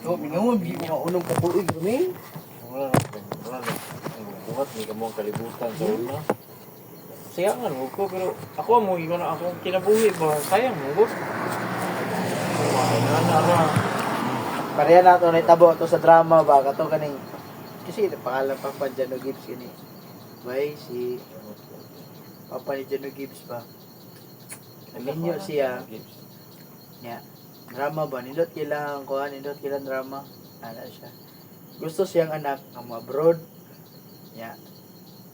Yo, minawag, di mo unang kabuig kami. Wala na. Buhat, may kamong kalibutan sa una. Sayangan mo ko, pero ako mo, ikaw na akong kinabuhi ba? Sayang mo ko. Pareha na ito na itabo ito sa drama ba? Kato kaning, kasi pangalan pa pa Jano Gibbs yun eh. Bay, si Papa ni Jano Gibbs ba? Naminyo siya. Nya, drama ba? Nindot kailangan ko, nindot kailangan drama. Ano siya. Gusto siyang anak ang abroad. Nya,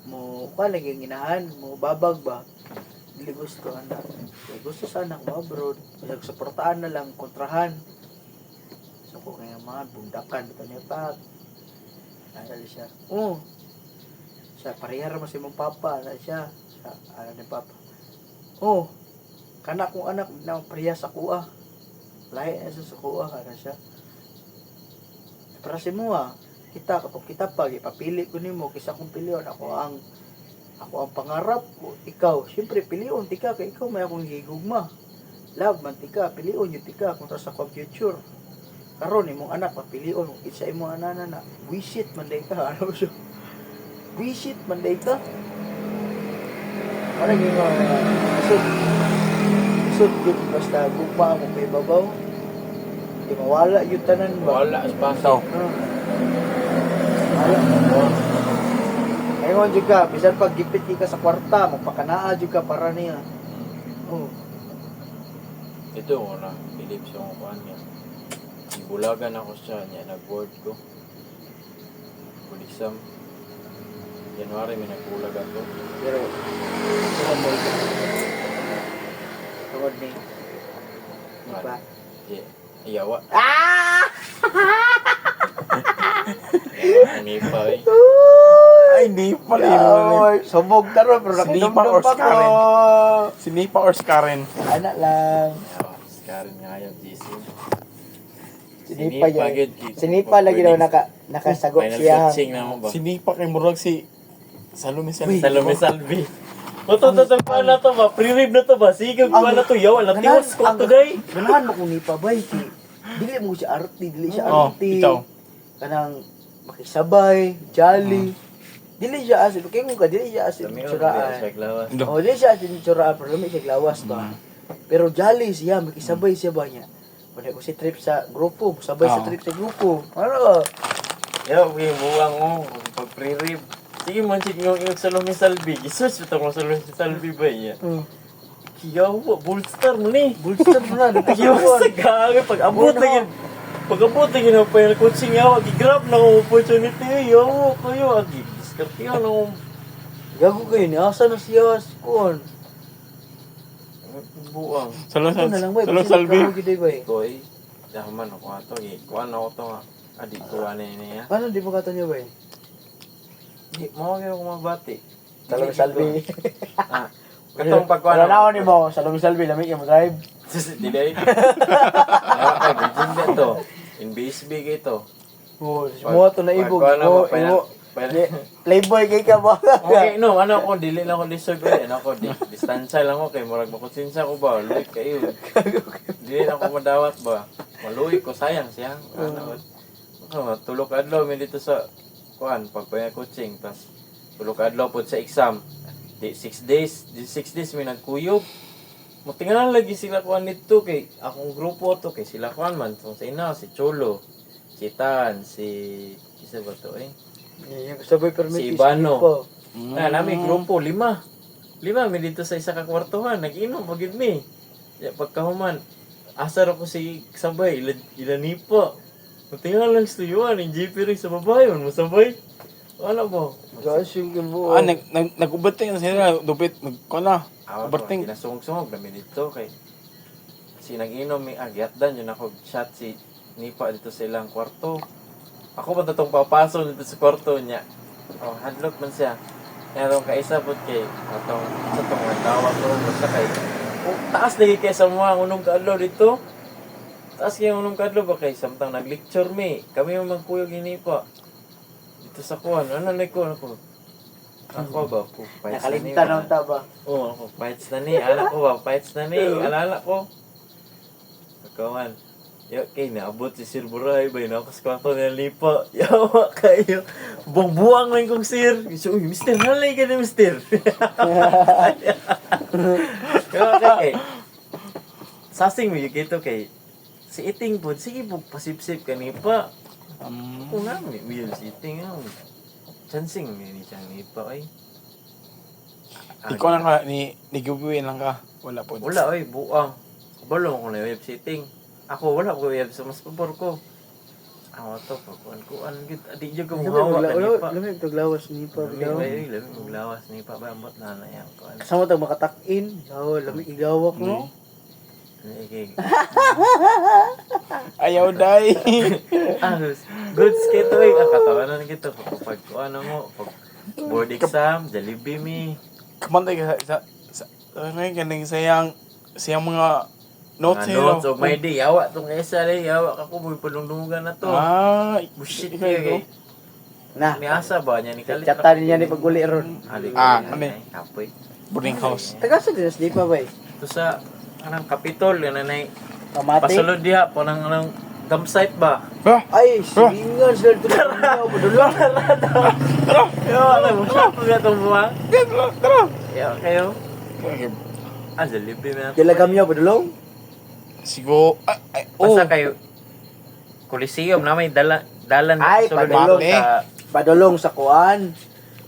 mo ka naging inahan, mo babag ba? Dili gusto anak. Kaya gusto sa anak mo abroad. Nagsuportaan na lang, kontrahan. So ko kaya mga bundakan ito niya pa. Ano siya? Oh. Siya parehara mo si mong papa na siya. Ano ni papa? Oh. Kana kong anak na parehas sa kuha. Lahi na sa kuha ano siya. Para si mo kita kapag kita pa ipapili ko nimo kisa kong pilion ako ang pangarap ko ikaw syempre pilion tika kay ikaw may akong higugma love man tika pilion yung tika kontra sa akong future karon imong anak papilion kung isa imong anana na wisit man day ka ano siya wisit man day ka ano yung sud good basta gugma mo may babaw di mawala yung tanan ba Wala, espaso. Ngayon juga, bisan pag gipit ka sa kwarta, magpakanaa juga para niya. Oh. Ito, wala. Bilib siya kung kuhan niya. Bulagan ako siya niya. Nag-board ko. Bulisam. January may nagbulag ako. Pero, tungod mo ito. Tungod ni. Di ba? Iyawa. Ah! Nipa eh. Ay, Nipa Subog ka ron, pero Si Nipa or nakidumdum pa si Karen? ko. Si Nipa or si Karen? Anak lang. Iyawa. Karen nga yung GC. Sinipa Sinipa, yun. good. Sinipa lagi daw nakasagok Final siya. coaching na mo ba? Si Nipa kay Murag si Salome Salve. Salome Salvi. Matututong pa na to ba? Pre-rib na to ba? Sige, pa na to. Yaw, alam tiwas ko to day. Ganahan mo kung Nipa ba, dili mo siya arty, dili siya Oh, arty. ikaw. Kanang makisabay, jolly. Dili siya asin, kaya mo ka, dili siya asin tsuraan. Oh, dili siya asin tsuraan, pero lumi siya glawas ba. Pero jolly siya, makisabay siya ba niya. Wala ko si trip sa grupo, sabay sa trip sa grupo. Ano? Yaw, buwang mo. Pag pre-rib. Sige, manchik yung Salome Salvi. I-search ito kung Salome Salvi ba niya. Yaw, bullstar mo ni. Bullshit mo na, Yaw, sa gaga. Pag-abot na yun. Pag-abot na yun, pa yung coaching yaw. Agi-grab na kong opportunity. Yaw, kayo. Agi-discard yan. Gago kayo ni, asa na siya, skon. Buwang. Salome Ito na lang ba, Salve. Koy, daman ako ato. Kuhan ako ito nga. Adi, kuhan na niya. Paano di mo kato niya ba? Di, mawag ako magbati. Salome Salve. Ah, katong pagkuhan Wala na ako ni mo, Salome Salve, lamig yung drive. Dilay. Kay Virgin na to. In BSB ito. Oh, semua to na ibog. Imo, playboy kay ka ba? Okay, no, ano ako, dili lang ako deserve eh. Ano ako, distansya lang ako kay murag makonsensya ko ba, luik kayo. Dili lang ako madawat ba. Maluik ko, sayang siya. Ano, tulog adlaw mi dito sa kuan pagpaya coaching tas tulog adlaw pod sa exam. Di 6 days, di 6 days mi nagkuyog. Mutingalan lagi sila kuan dito kay akong grupo to kay sila kuan man so, sa ina si Cholo, si Tan, si isa ba to eh? Yung sabay permit Si Ibano. Namin grupo 5. 5 mi dito sa isa ka kwartuhan, nag-inom pagid mi. Ya pagkahuman asar ako si sabay ilani po. Mutingalan lang stuyuan yung GP rin sa babayon, masabay. Ano ba? Gosh, yung gabo. Nag-ubating na sila, dupit, nagkona. Ubating. Kinasungog-sungog namin dito kay si nag-inom mi agyatdan yun ako shot si Nipa dito sa ilang kwarto. Ako ba itong papasok dito sa kwarto niya? Oh, hadlock man siya. Meron kaisa po kay atong sa itong nagdawa ko basta kay taas lagi kay sa mga unong kaadlaw dito. Taas kay unong kaadlaw ba kay samtang nag-lecture mi. Kami yung magkuyog ni Nipa. Dito sa kuwan, ano ko ako ba? Nakalimtan ang taba. Oo, ako, fights na ni. Anak ko ba? Fights na ni. Alala ko. Pagkawan. Ya, kay naabot si Sir Buray ba, nakas kwarto na lipa. Yawa kayo. Buang-buang lang kong Sir. So, uy, Mister, halay ka na, Mister. Yawa kay, sasing mo yung kito kay, si Iting po, sige po, pasip-sip ka nipa. Kung nga, may si Iting nga. Chansing, ni siyang nipa, ay. Ikaw lang ka, ni giveaway lang ka. Wala po. Wala, ay, buang. Balong ko na web sitting. Ako, wala ko web sa mas pabor ko. Ako to, pagkuhan-kuhan. Di dyan ko mahawa ka nipa. Lamig taglawas ni pa. Lamig maglawas nipa. Bayamot na na yan. Kasama tag makatak-in. Oo, lamig igawak no. Ayaw, day. Good skito eh. Katawanan kita. Pag ano mo, pag board exam, Jollibee me. Kamantay ka sa ano yung ganing sayang mga notes Mga notes o may di. Yawa tong esa rin. Yawa ka ko. May palundungan na to. Bullshit ikaw, kayo. Na. May asa ba? Niya ni Kalit. Chatan niya ni paguli ron. ano eh? Kapoy. Boarding house. Tagasa din di pa ba? Ito sa anong kapitol. Yan na Kamati. pasulod diha. Panang anong campsite ba? Ay, singan sila tulad niyo. Padulong. Yawa na mo. Siya po nga itong buwan. Tara. Yawa kayo. Jollibee na. Dilagam niyo padulong. Siguro, Basta kayo. Coliseum na may dalan. Ay, sulod padulong. dito sa... Padulong sa kuan.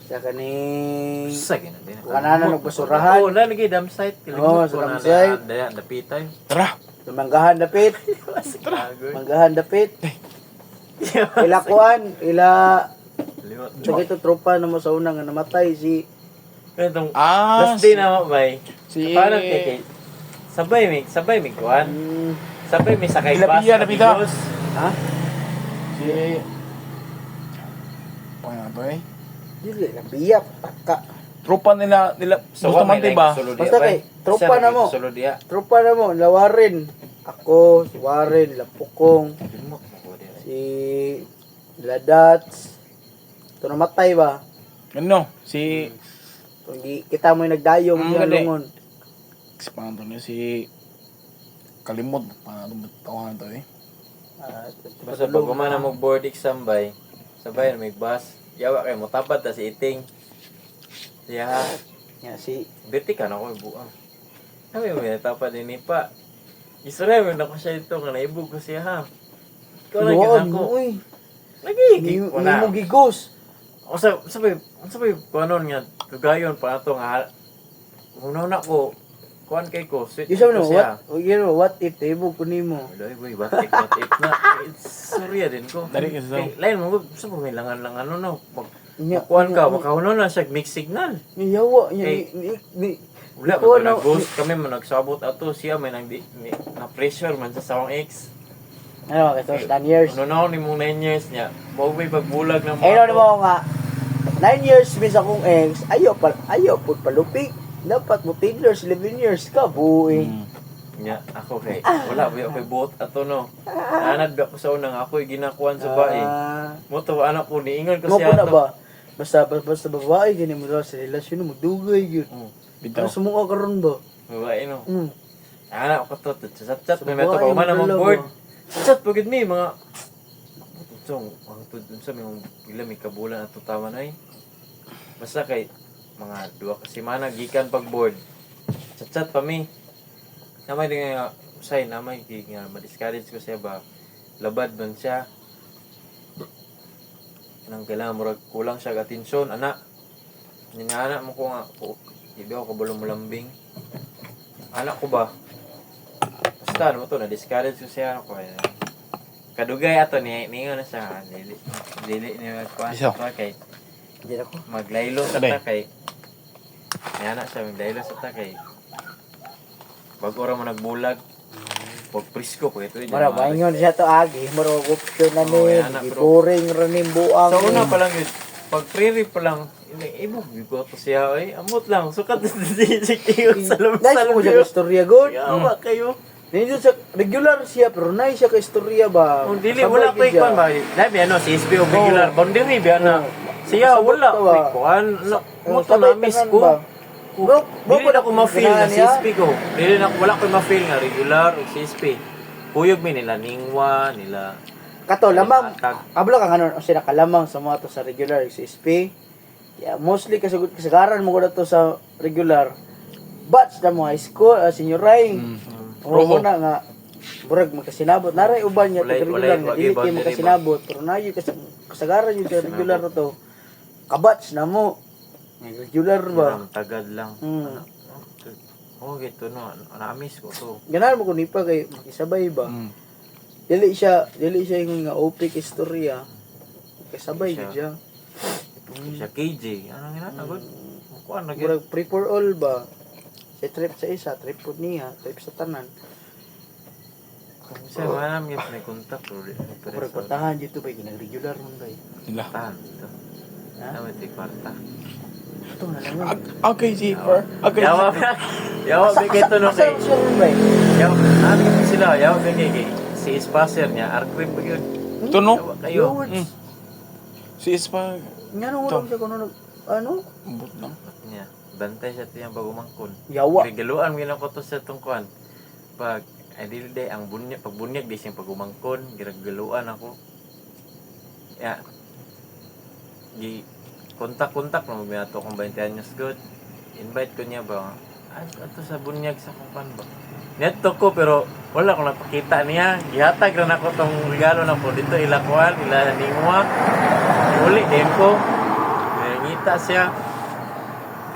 Sa kaning Sa gina din. Kananan ng basurahan. Oo, nalagay dam site. Oo, sa dam site. Daya, dapitan. Tara. Manggahan dapit. Tagoy. Manggahan dapit. Ila kuan, ila Liwat. sa ito tropa na mo sa una nga namatay si Itong last Ah, day na mo, bay. si- Parang kay sabay may kuhan. Sabay may sakay bus. Lapia, lapita. amigos. ha? Si... Paano to eh? Dili na biyak taka. Tropa nila, So, gusto may man diba? sulod Basta diya, bay. kay, tropa Siya, na mo. sulod diya. Tropa na mo, lawarin. Ako, si Warren, Lapukong, Limok mo diya. si Ladats. Ito namatay ba? Ano? Si... Kung di kita mo yung nagdayong Mm, yung gali. lungon. Paano to niya? Si... Kalimot. Paano to tawanan to eh? Basta pag kumana mo board exam, bay. Sabay may bus. Yawa kayo mo tapat ta si Iting. Siya. Nga si Birti ka na ko buang. Kami mo tapad din ni pa. Israel mo na ko siya ito nga naibog ko siya ha. Ikaw lang Luwag gina ko. mo eh. Nagigig ko Hindi na. mo gigos. O sabay kung ano nga kagayon pa ato nga una na ko kuan kay ko sweet Yung sabi ko mo, siya. what if, taibo ko ni mo. Wala boy what if na. Sorry din ko. Dari ka sa... Lain mo sa may langan lang ano no. Pag Nya, kuan ka makahuno na siya mix signal. Niyawa, Kay- ni Wala Ikaw, man ano, nag-ghost kami man nagsabot ato siya may na pressure man sa sawang ex. ano, ito, 10 years. Ano na ni mong 9 years niya. Mo may pagbulag ng Eh, ano mo nga, 9 years mis akong ex, ayaw po palupig. Dapat mo 10 years, 11 years ka, buing. Nya ako kay wala ba ako buot ato no. Anad ba ko sa unang ako ginakuan sa bae. Mo to anak ko niingon ko Mo siya po na ato. ba? Basta babae, ganyan mo daw sa relasyon, magdugay yun. Ano Bitaw. sumuka karon ba? Babae no. Hmm. Anak ko to chat may Sa meto babae, pa man magdala among board. ba? Chat pagid mi mga Tong, ang tudun sa mga pila may kabulan at tutaman ay. Basta kay mga 2 ka semana gikan pag board. Chat pa mi. Namay din nga say namay nga ma-discourage ko siya ba. Labad man siya. Nang kailangan murag kulang siya ka atensyon ana. Ninana mo ko nga hindi ako kabulong malambing. Anak ko ba? Basta ano to na discourage ko siya ako eh. Kadugay ato ni na siya dili niya kuan Isaw. kay Hindi ako. maglaylo sa Aday. ta kay yana siya maglaylo sa ta kay bago ra man nagbulag pag prisko ko ito Mara, maingon siya to agi, mara option na Oo, ni, yan na, pero- boring raning buang. sa una pa lang yun pag pre pa lang ibog ko to siya ay amot lang sukat si Tiyo sa Nice mo siya ka istorya good. yawa kayo Nindyo sa regular siya pero nice siya ka istorya ba. kung dili Sabay wala gid ko'y siya. kuan ba labi ano si SB o regular boundary ba na siya Sabot wala ka ko'y ba? kuan mo to Sabay na miss tanan ko ba? Bro, Dili na ko ma-feel na ganahan niya. CSP ko. Dili na wala ko ma-feel nga regular o CSP. kuyog mi nila Ningwa, nila Kato lamang Tag. abla ka kanon sila kalamang sa mga to sa regular sa SP. Yeah, mostly kasugod kasagaran mo ko to sa regular. Batch na mo high school, senior high. Roho. Oo na nga burag magkasinabot. Naray uban niya Walay- taga regular walay- nga wagi dili kay boundary magkasinabot pero nayo kasagaran yun sa regular na to. Kabatch na mo. Regular ba? Ba? Tagad lang. Hmm. Oh, gito no. Na-miss ko to. Ganahan mo ko ni pa kay makisabay ba? Mm. Dili siya yung nga OP istorya. Kasabay Siya. gid siya. Siya KJ. Ano ginatagod? Kuan na Murag free for all ba? Sa trip sa isa, trip po niya, trip sa tanan. Siya manam gyud may kontak pero Murag patahan dito ba ginag-regular man ba? Nila. Tahan dito. Ha? Tama ti kwarta. Ito na lang. Okay, Zipper. Okay. Yawa ba? Yawa ba kay to no Asa kay? siya ron ba? Yawa. Ano sila? Yawa ba kay si sponsor niya Arcrim ba yun? Ito no? Yawa kayo. Mm. Si Ispa. Nga nung ulam siya kuno ano? Ambot lang. Niya. Bantay siya tiyang bagumangkon. Yawa. Regaluan gina ko to sa tungkuan. Pag ay dili day ang bunyag pag bunyag di siyang pagumangkon, giragaluan ako. Ya. Gi kontak-kontak na mga to kung 20 anyos good. Invite ko niya ba? Ato sa bunyag sa kumpan ba? Neto ko pero wala ko napakita niya. Gihatag na ako tong regalo na po dito ilakuan, ila ningwa. Uli din ko. Ngita siya.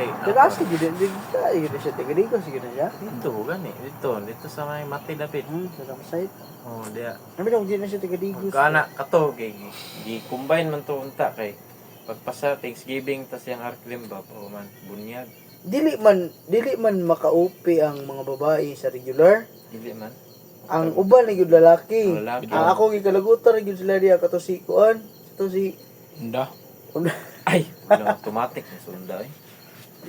Okay, Tagas gid din gid siya taga dito sige na siya. dito gani dito sa may mati dapit. Sa dam site. Oh, dia. Nabi daw na siya taga dito. Kana kato kay gi-combine man to unta kay pagpasa Thanksgiving tas yang Arclim ba o man bunyag. Dili man maka-OP ang mga babae sa regular. Dili man. Ang uban ni gyud lalaki. Lalaki. Ang ako gikalagutan gyud sila diha kato si kuan. Ito si Hindi. Ay, wala automatic na sunda eh.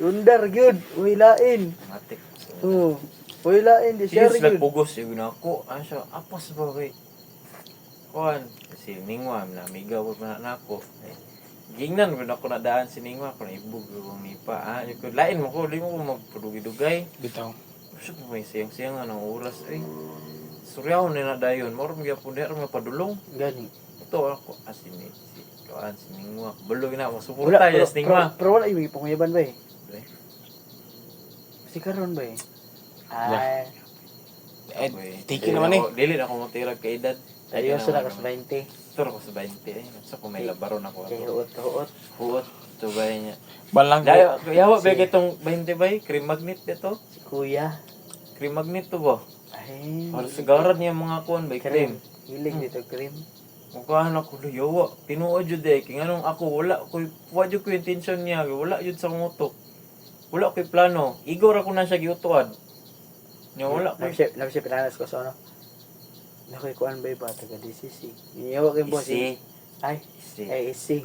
Undar gyud, uhilain. Automatic. Oo. Uhilain di siya Yes, gyud. nagpugos yung ako. Ano siya, apos ba kay kuan si Ningwa na amiga ko na nako. Gingnan ko na ako nadaan si Ningwa ko na ibug ko nipa. Ko lain mo ko, di mo ko magpudugay-dugay. Bitaw. Gusto ko may siyang anong oras eh. Suryaw na dayon, mo rin po na rin mapadulong. Gani. Ito ako, asin ni si Kuan, si Ningwa. Bulog na ako, suporta pero, yung si Ningwa. pero wala yung panguyaban ba eh? Okay. Si karon ba eh? Yeah. Ay, Tiki naman eh. Dili na ako matirag ka edad. ayos na kas 20. Turo ko sa 20 eh. So kung may labaron ako. Kay huot. Huot. Tubay niya. Balang ko. Yawa ba itong 20 ba? Cream magnet dito? Si kuya. Cream magnet to ba? Ay. Para sigaran niya mga kuan ba? Cream. Hilig dito cream. Mukhaan ako, yawa. Tinuod yun eh. Kaya anong ako, wala ko intention niya. Wala yun sa ngutok. Wala ko plano. Igor ako na siya giutuan. Nga wala ko. Nabisip pinanas ko sa ano. Nakoy kuan ba iba taga DCC. Iyawa kay boss. Isi. Ay, Isi. ay isi.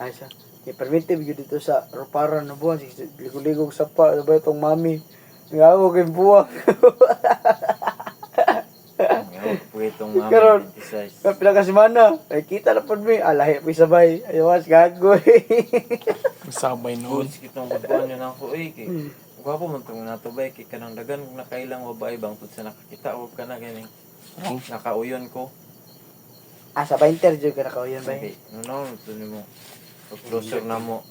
Ay siya. I-permittive yun dito sa ruparan na buwan. Ligo-ligog sa pa. Ano ba itong mami? Ngawo kay buwang. Ngayon po itong Karon. mami 26. Pila ka semana. Ay kita na po mi. Alahi po sabay. Ayawas gagoy. Sabay noon. Goods kitong bubuan yun ako eh. Gwapo man itong natubay. Kaya kanang dagan kung nakailang babae bang tut sa nakakita o ka na ganing. Nakauyon ko. Sa 20 jud ka nakauyan ba? Okay. No, ito ni mo. Pag-closer na mo.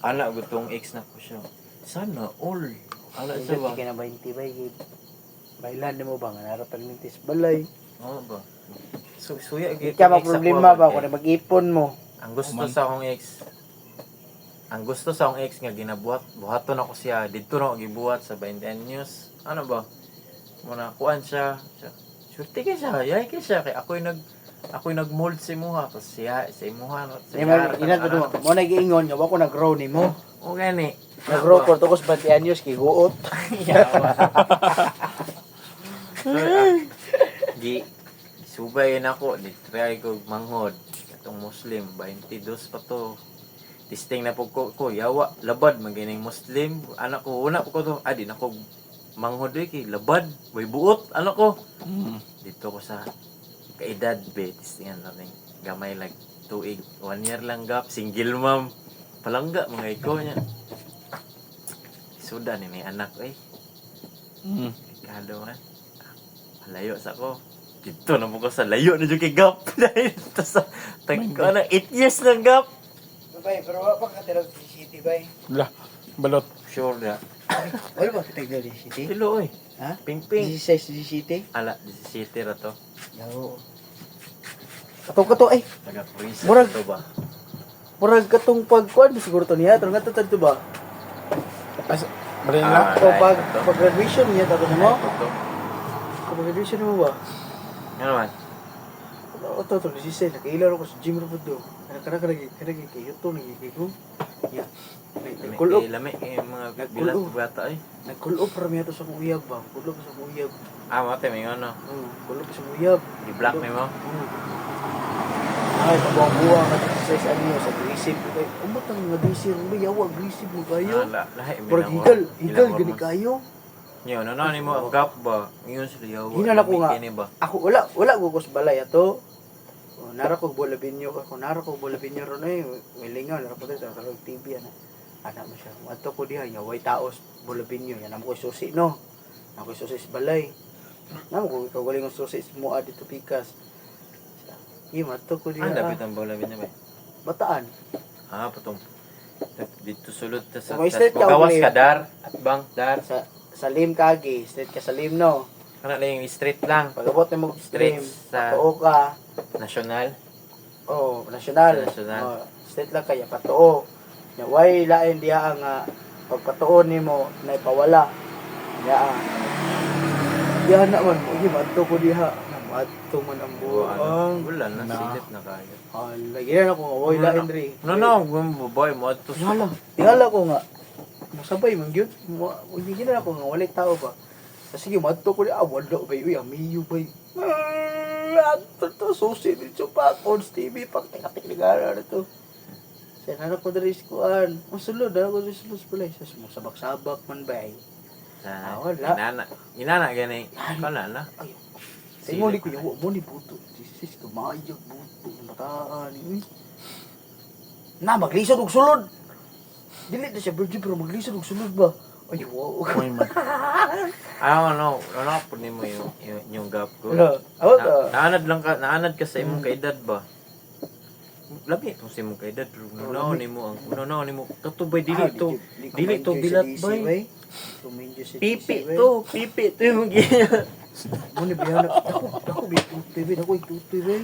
Anak gutong ex na ko siya. Sana all. Anak siya ba? Hindi ka na 20 ba? Bailan mo ba? Nga narapan mintis balay. Oo ba? Suya Hindi ka problema ba? Kung mag-ipon mo. Ang gusto sa akong ex. Ang gusto sa akong ex nga ginabuhat. Buhaton ako siya. Dito na ako gibuhat sa 20 anyos. Ano ba? Muna kuan siya. Surti ka siya. Yay ka siya. Kaya ako'y nag-mold si Muha. Tapos siya, si Muha. Ina mo nag-iingon nga ako nag-grow ni mo. O gani. Nag-grow ko tukos 20 anyos kay guot. Gi subay na ako, di try ko manghod. Katong Muslim, 22 pa to. Tisting na po ko, yawa, labad, magining Muslim. Anak ko, una po ko to, di na ko manghod kay labad, way buot, anak ko. Dito ko sa kaedad, be, tistingan namin. Gamay lang, tuig, 1 year lang gap, single mom. Palangga, mga ikaw niya. Suda ni may anak, eh. Kado man. Malayo sa ko. Dito na mo ko sa layo na dyan kay Gap. Dahil ito sa, tag, 8 years ng Gap. Bay, pero wala pa ka tilag di city, bay. Lah, balot. Sure na. Wala ba ka tilag di city? Tilo oy. Ha? Ping-ping. 16 di city? Ala, 17 ra to. Yaw. Kato ay. Taga-prisa Murag- to ba? Murag katong pagkuan siguro to niya, pero nga to ba? As, bali na. O ito. pag graduation niya tato mo? Ito. Pag graduation mo ba? Ano man? To, si nakailan ako sa gym ro do. Kanang kayo to nagiging ko. Yeah. Nagkulop. Lami eh, mga Nagkulog. bilat bata ay. Nagkulop ra miya to sa akong uyab ba? Kulop sa akong uyab. Ah, mate, may ano. Kulop sa akong uyab. I-block mo mo. Ay, kabuang-buang na sa ano sa aggressive ko kay. Umutang nga aggressive mo yawa aggressive mo kayo. Ala, lahi. Pero higal gani kayo. Yo, ano ni mo ang Gap ba? Ngayon sila yawa. Hinala ko nga. Kini ba? Ako wala gugos balay ato. O, nara ko bola binyo ko. Nara ko bola binyo ron ay milingaw nara ko sa kalog TV ana. Ana mo siya. Ato ko diha nya way taos bola binyo yan amo ko susi no. Ako susi sa balay. Namo ko kagaling ang susi mo dito pikas. Ato ko diha. Ah, dapat ang bola niya ba? Bataan. Ah, patong. Dito sulod ta sa May straight ka, gawas okay. ka dar at bang dar. Sa lim kagi, straight ka sa lim no. Kana lang yung street lang. Pag-abot mo Straight stream, sa- patuo ka. National. Oh, nasyonal. Nasyonal. Oh, straight lang kaya patuo. Nya way lain diha nga pagpatuo nimo na ipawala. Nya diha na man, ugi madto ko diha. Madto man ang buang. Wala na silip na kayo. Lagi na ako nga way lain diri. No, boy mo to. Tingala ko nga. Musabay man gyud. Ugi na ako nga walay tao ba. Sige, madto ko diha wala bay uy amiyo bay. Ato to susi dito pa Cons TV pag teka-tikligara na to. Sa nana ko diri skuan. Masulod na ako diri sa balay. Sa sabak-sabak man bay. Sa wala. inana gani. Kana na. Ay. Sa imo ni ko yawa mo ni buto. Sis kamayag buto ng bataan ni. Na maglisod og sulod. Dili na siya virgin pero maglisod og sulod ba? Ay wow. Uy, man. Ano po ni mo yung Gap ko. Wala. Awat. Naanad ka sa imong kaedad ba? Labi itong sa imong kaedad pero unaw ni mo katubay dili to bilat bay. Pipi to yung gina. Mo ni bihan ako bitutoy ako itutoy bay.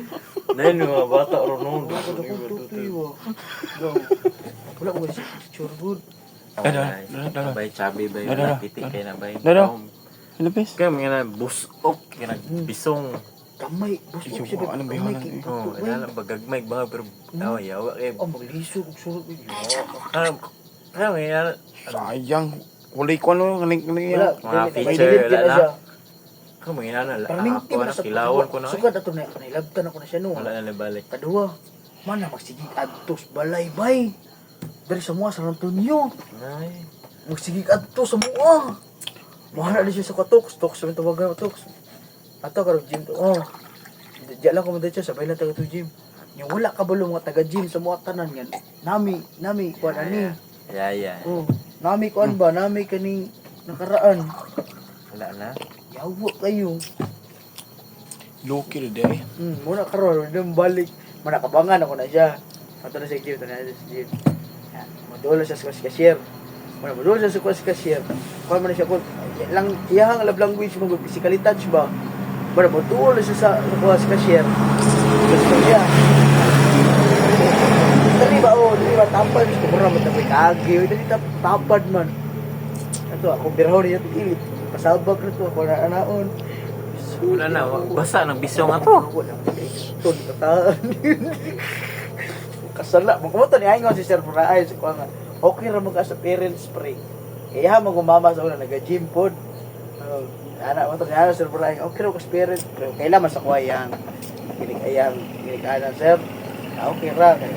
Dahil mga bata ron Ako tutoy wa. Wala ko si picture good. Bay chabi bay Dada. pitik kay na bay. Dada. Ilapis. Kaya mga busok kaya bisong. Kamay, bus Iyo, siya ano ba kamay yun? kay Oh, tutoy. wala lang bagagmay ba pero yawa kay. Oh, maglisod og sulod. Kaya may Sayang. Wala ko ano. Wala, Mga may feature, delete ka na wala siya. Kamo ina na Parang ako na sa kilawan ko na. Sugad ato na nailabtan ako na siya no. Wala na balik. Kadua, mana magsigig adtos balay bay. Dari sa mga San Antonio. Ay. Magsigig adto sa mga. Mahal na siya sa katoks, toks sa tawagan toks. Ato karong gym to. Oh. Diyan lang ko man siya sabay lang taga to gym. Nya wala ka balo mga taga gym sa mga tanan yan. Nami kuan ani. Yeah. Oh, nami kuan ba? Nami kaning nakaraan. Wala na. Yawa kayo. Lucky day. Muna karon nang balik. Manakabangan ako na siya. Ato na sa gym, to na sa gym. Madula siya sa cashier. Madula siya sa cashier. Kuan man siya ko. Lang iyang love language mo physical touch ba? Madula siya sa cashier. Gusto niya. Dali ba tapad ko mura matapay kagi. Dali tapad man. Ato ako biraw niya ilit. Pasabak na to ako na anaon. Wala na, basa ng bisong ato. Wala ton kataan. Kasala, magkumunta ni Aingon si Sir Furaay sa kuha nga. Okay ra mag sa parents spray. Kaya magumama sa una naga-gym pod. Anak mo to ni Sir Furaay. Okay ra kas parents spray. Kailan mas ako ayang kinig ana sir. Okay ra kay.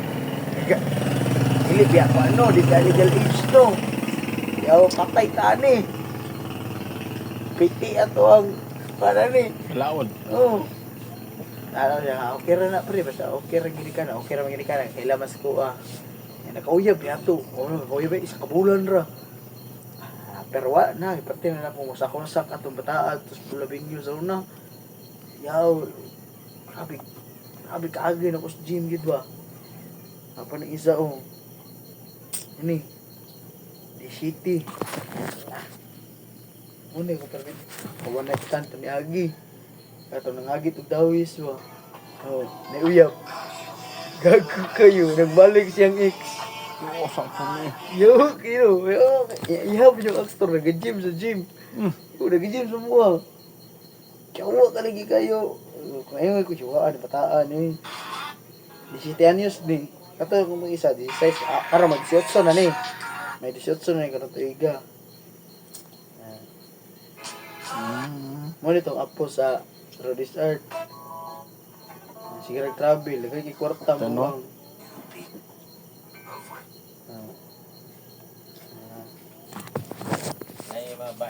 Dili biya ko ano, di ka legal age to. Yaw patay ta ni. Piti ato ang para ni. Laod. Oh. Ano siya, okay ra na pre, basta okay ra gini ka na, okay ra gini ka na, kailan mas ko nakauyab niya to, nakauyab isa kabulan ra. Pero wa na, iparte na akong usak-usak atong bataat, tapos pulabing nyo sa una. Yaw, grabe kaagay na ko sa gym gid ba. Apa na isa oh. Ini. Di city. Muna ko permit. One night stand to ni Agi. Kato nang Agi tug dawis ba. Oh, ni uyab. Gago kayo, nagbalik siyang ex. Oh, sa kami. Yo, ihap yung actor, nag-gym sa gym. Nag-gym sa buwang. Kyawa ka lagi kayo. Ngayon ko siya, bataan eh. 17 anyos ni. Kato kung mga isa, 16, para mag-18 na ni. May 18 na ni, kato iga. Muna itong apo sa Rodis Art. Sige nag-travel, lagay kay kwarta mo Ano? bang. Ay, mabay.